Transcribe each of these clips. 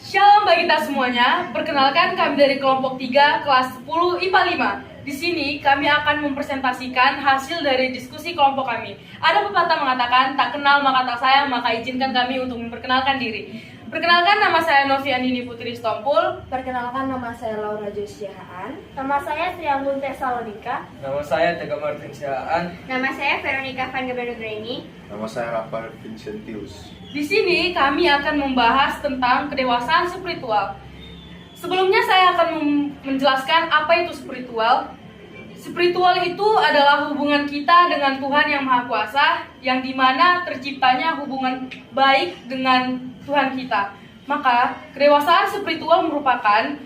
Shalom bagi kita semuanya. Perkenalkan, kami dari kelompok 3 kelas 10 IPA 5. Di sini kami akan mempresentasikan hasil dari diskusi kelompok kami. Ada pepatah mengatakan, tak kenal maka tak sayang, maka izinkan kami untuk memperkenalkan diri. Perkenalkan, nama saya Noviandini Putri Stompul. Perkenalkan, nama saya Laura Josiaan. Nama saya Trianggun Tesalonika. Nama saya Tegar Martin Siaan. Nama saya Veronica Van Gebenugraini. Nama saya Rafael Vincentius. Di sini kami akan membahas tentang kedewasaan spiritual. Sebelumnya saya akan menjelaskan apa itu spiritual. Spiritual itu adalah hubungan kita dengan Tuhan yang Maha Kuasa, yang dimana terciptanya hubungan baik dengan Tuhan kita. Maka kedewasaan spiritual merupakan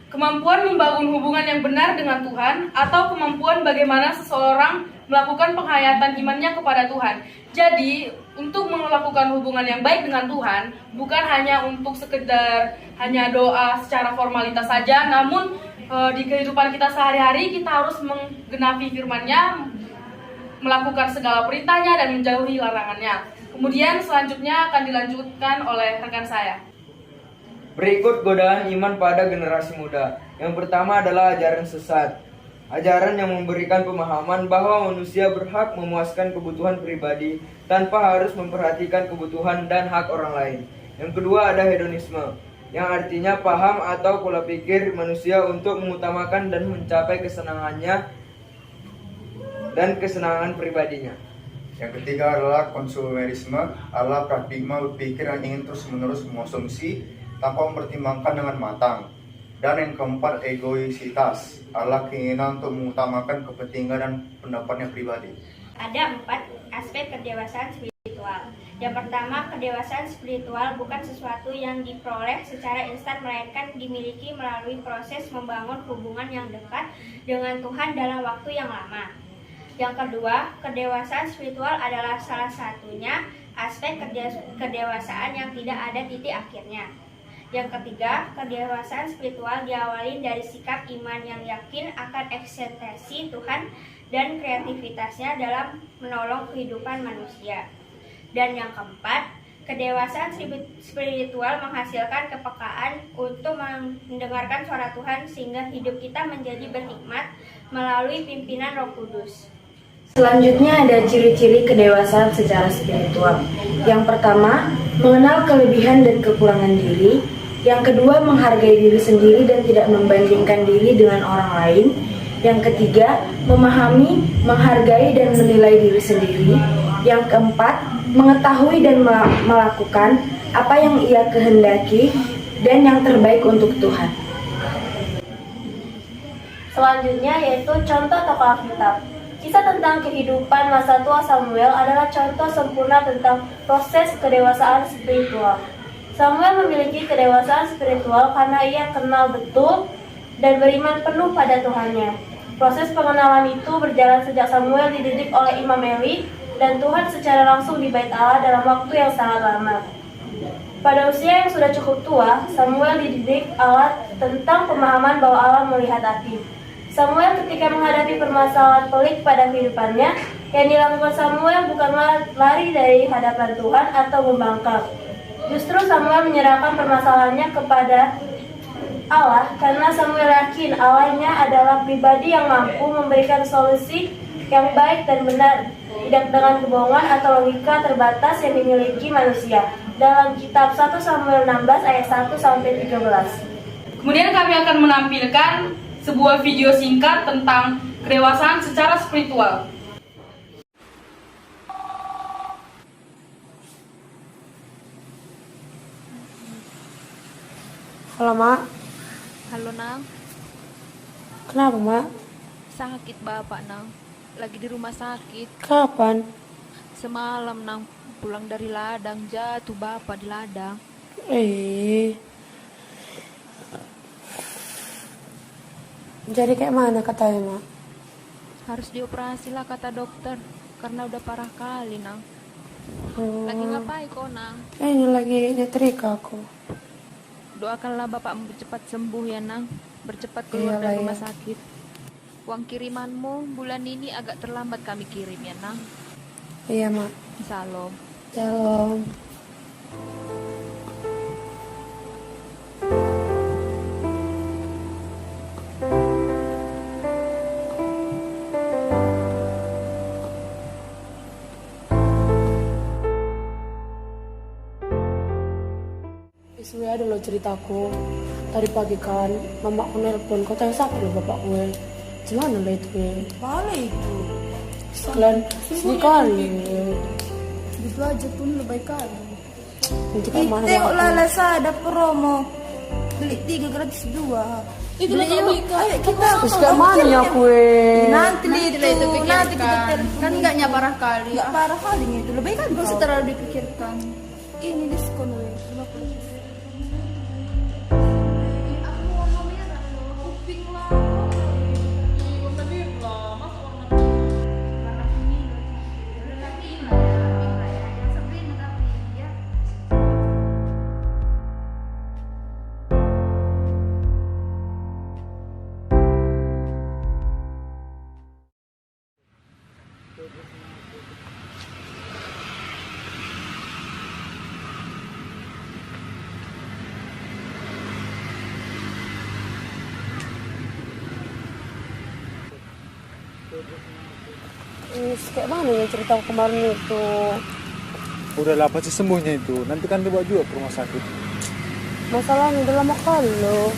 kemampuan membangun hubungan yang benar dengan Tuhan, atau kemampuan bagaimana seseorang melakukan penghayatan imannya kepada Tuhan. Jadi, untuk melakukan hubungan yang baik dengan Tuhan, bukan hanya untuk sekedar hanya doa secara formalitas saja, namun di kehidupan kita sehari-hari kita harus menggenapi firman-Nya, melakukan segala perintahnya dan menjauhi larangannya. Kemudian selanjutnya akan dilanjutkan oleh rekan saya. Berikut godaan iman pada generasi muda. Yang pertama adalah ajaran sesat. Ajaran yang memberikan pemahaman bahwa manusia berhak memuaskan kebutuhan pribadi tanpa harus memperhatikan kebutuhan dan hak orang lain. Yang kedua ada hedonisme, yang artinya paham atau pola pikir manusia untuk mengutamakan dan mencapai kesenangannya dan kesenangan pribadinya. Yang ketiga adalah konsumerisme, adalah paradigma berpikir yang ingin terus-menerus mengonsumsi tanpa mempertimbangkan dengan matang. Dan yang keempat, egoisitas, adalah keinginan untuk mengutamakan kepentingan dan pendapatnya pribadi. Ada 4 aspek kedewasaan spiritual. Yang pertama, kedewasaan spiritual bukan sesuatu yang diperoleh secara instan, melainkan dimiliki melalui proses membangun hubungan yang dekat dengan Tuhan dalam waktu yang lama. Yang kedua, kedewasaan spiritual adalah salah satunya aspek kedewasaan yang tidak ada titik akhirnya. Yang ketiga, kedewasaan spiritual diawali dari sikap iman yang yakin akan eksistensi Tuhan dan kreativitasnya dalam menolong kehidupan manusia. Dan yang keempat, kedewasaan spiritual menghasilkan kepekaan untuk mendengarkan suara Tuhan sehingga hidup kita menjadi berhikmat melalui pimpinan Roh Kudus. Selanjutnya ada ciri-ciri kedewasaan secara spiritual. Yang pertama, mengenal kelebihan dan kekurangan diri. Yang kedua, menghargai diri sendiri dan tidak membandingkan diri dengan orang lain. Yang ketiga, memahami, menghargai dan menilai diri sendiri. Yang keempat, mengetahui dan melakukan apa yang ia kehendaki dan yang terbaik untuk Tuhan. Selanjutnya yaitu contoh tokoh Alkitab. Kisah tentang kehidupan masa tua Samuel adalah contoh sempurna tentang proses kedewasaan spiritual. Samuel memiliki kedewasaan spiritual karena ia kenal betul dan beriman penuh pada Tuhannya. Proses pengenalan itu berjalan sejak Samuel dididik oleh Imam Eli dan Tuhan secara langsung di Bait Allah dalam waktu yang sangat lama. Pada usia yang sudah cukup tua, Samuel dididik Allah tentang pemahaman bahwa Allah melihat hati. Samuel ketika menghadapi permasalahan pelik pada kehidupannya, yang dilakukan Samuel bukanlah lari dari hadapan Tuhan atau membangkang. Justru Samuel menyerahkan permasalahannya kepada Allah karena Samuel yakin Allahnya adalah pribadi yang mampu memberikan solusi yang baik dan benar, tidak dengan kebohongan atau logika terbatas yang dimiliki manusia. Dalam kitab 1 Samuel 16 ayat 1-13. Kemudian kami akan menampilkan sebuah video singkat tentang kedewasaan secara spiritual. Halo, Mak. Halo Nang, Kenapa, Mak? sakit bapak Nang, lagi di rumah sakit. Kapan? Semalam Nang, pulang dari ladang jatuh bapak di ladang. Jadi kayak mana katanya, Mak? Harus dioperasi lah kata dokter, karena udah parah kali Nang. Lagi ngapain kok Nang? Ini lagi nyetrika aku. Doakanlah bapak cepat sembuh ya Nang, bercepat keluar dari rumah sakit. Uang kirimanmu bulan ini agak terlambat kami kirim ya Nang. Iya, Mak. Salam. Shalom. Sesuai ada loh ceritaku. Tadi pagi kan, mamaku nelpon, kau tahu siapa loh bapak gue. Gimana lah itu gue? Mana itu? Sekalian sekali. Gitu aja pun lebih kali. Nanti kan mana Tengok aku? Lala ada promo. Beli 3 gratis 2. Itu Beli yuk. Ayo kita. Terus kayak mana ya kue? Nanti itu pikirkan. nanti kita telepon. Kan enggaknya parah kali. Enggak parah kali itu. Lebih kan Gak usah terlalu dipikirkan. ini diskon weh. 50. Kayak mana ya cerita kemarin itu? Udah lah pasti sembuhnya itu. Nanti kan dibawa juga ke rumah sakit. Masalahnya udah lama kali loh.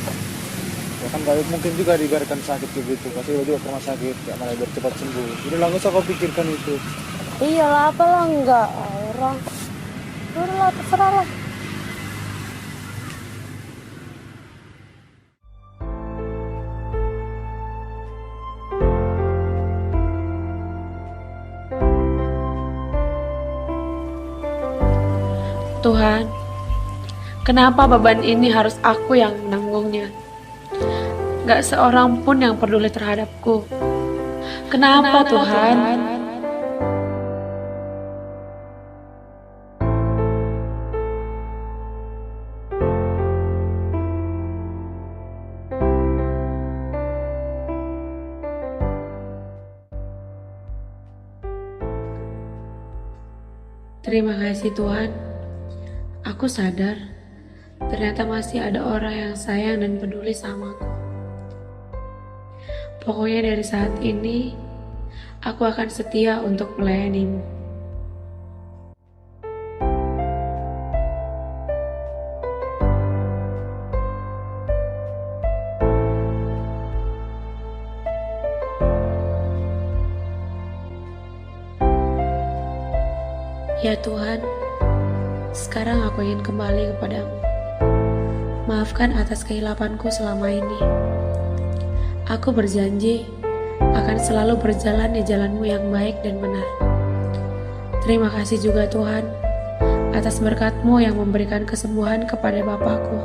Ya kan gak mungkin juga dibiarkan sakit begitu. Pasti dibawa juga ke rumah sakit. Gak malah biar cepat sembuh. Udah lah gak usah kau pikirkan itu. Iyalah, apalah enggak orang. Udah lah, terserah lah. Tuhan, kenapa beban ini harus aku yang menanggungnya? Gak seorang pun yang peduli terhadapku. Kenapa Tuhan? Terima kasih Tuhan. Aku sadar, ternyata masih ada orang yang sayang dan peduli sama aku. Pokoknya dari saat ini, aku akan setia untuk melayanimu. Ya Tuhan, sekarang aku ingin kembali kepadamu. Maafkan atas kehilapanku selama ini. Aku berjanji akan selalu berjalan di jalan-Mu yang baik dan benar. Terima kasih juga Tuhan atas berkat-Mu yang memberikan kesembuhan kepada Bapakku.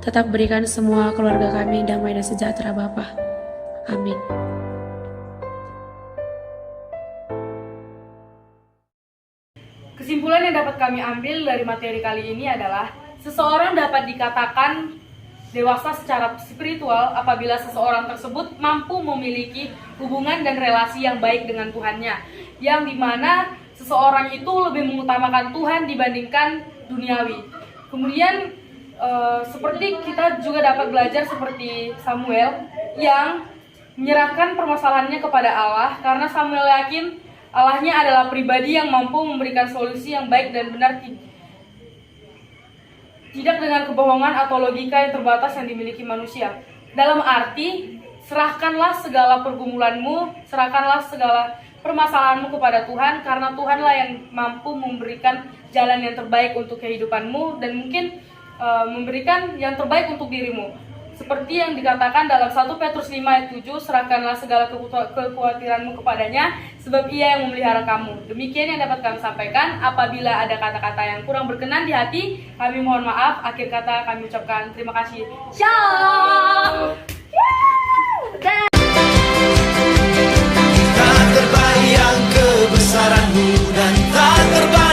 Tetap berikan semua keluarga kami damai dan sejahtera Bapa. Amin. Kesimpulan yang dapat kami ambil dari materi kali ini adalah seseorang dapat dikatakan dewasa secara spiritual apabila seseorang tersebut mampu memiliki hubungan dan relasi yang baik dengan Tuhannya, yang dimana seseorang itu lebih mengutamakan Tuhan dibandingkan duniawi. Kemudian seperti kita juga dapat belajar seperti Samuel yang menyerahkan permasalahannya kepada Allah, karena Samuel yakin Allahnya adalah pribadi yang mampu memberikan solusi yang baik dan benar, tidak dengan kebohongan atau logika yang terbatas yang dimiliki manusia. Dalam arti, serahkanlah segala pergumulanmu, serahkanlah segala permasalahanmu kepada Tuhan, karena Tuhanlah yang mampu memberikan jalan yang terbaik untuk kehidupanmu dan mungkin memberikan yang terbaik untuk dirimu. Seperti yang dikatakan dalam 1 Petrus 5 ayat 7, serahkanlah segala kekhawatiranmu kepadanya, sebab ia yang memelihara kamu. Demikian yang dapat kami sampaikan. Apabila ada kata-kata yang kurang berkenan di hati, kami mohon maaf. Akhir kata kami ucapkan terima kasih. Shalom. Tak terbayang kebesaranmu dan tak terbayang